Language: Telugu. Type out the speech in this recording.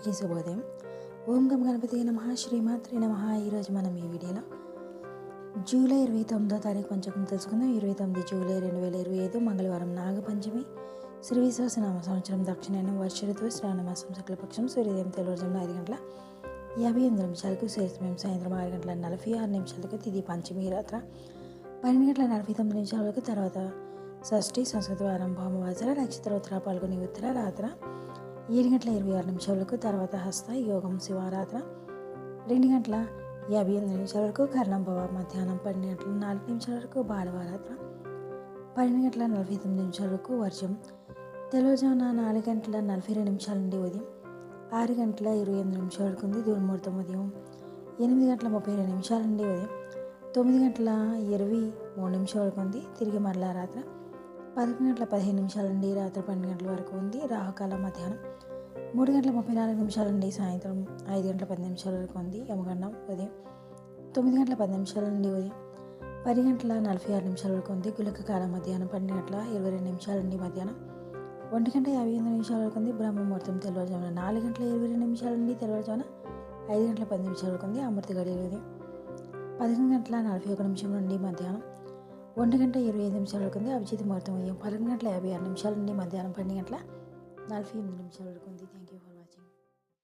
అందరికీ శుభోదయం. ఓం గం గణపతి నమః, శ్రీమాత్రే నమః. ఈరోజు మనం ఈ వీడియోలో జూలై 29వ తారీఖు పంచాంగం తెలుసుకుందాం. 29 జూలై 2025 మంగళవారం, నాగపంచమి, శ్రీ విశ్వాసనామ సంవత్సరం, దక్షిణాయనం, వర్ష ఋతువు, శ్రావణమాసం, శుక్లపక్షం, సూర్యోదయం తెల్లవారుజామున 5:58 సూర్యాస్తమయం సాయంత్రం 6:46 తిథి పంచమి, రాత్ర 12:49 వరకు, తర్వాత షష్ఠి, సంస్కృత వారం, భామవాసర, నక్షత్ర ఉత్తర పాల్గొని ఉత్తర, రాత్ర 7:26 తర్వాత హస్త యోగం, శివారాత్ర 2:58 వరకు, కర్ణంభవ, మధ్యాహ్నం 12:04 వరకు, బాలవారాత్ర 12:49 వరకు, వర్షం తెల్లవారుజామున 4:42 నుండి ఉదయం 6:28 వరకు ఉంది. దుర్ముహూర్తం ఉదయం 8:32 నుండి ఉదయం 9:23 వరకు ఉంది. తిరిగి మరలా రాత్రి 11:15 నుండి రాత్రి 12 వరకు ఉంది. రాహుకాలం మధ్యాహ్నం 3:34 నుండి సాయంత్రం 5:10 వరకు ఉంది. యమగండం ఉదయం 9:10 నుండి ఉదయం 10:46 వరకు ఉంది. గుళిక కాలం మధ్యాహ్నం 12:22 నుండి మధ్యాహ్నం 1:58 వరకు ఉంది. బ్రహ్మముహూర్తం తెల్లవారుజామున 4:22 నుండి తెల్లవారుజామున 5:10 వరకు ఉంది. అమృత గడియలు ఉదయం 11:41 నుండి మధ్యాహ్నం 1:25 వరకు ఉంది. అభిజిత్ ముహూర్తం ఉదయం 11:56 నుండి మధ్యాహ్నం 12:48 వరకు ఉంది. Thank you for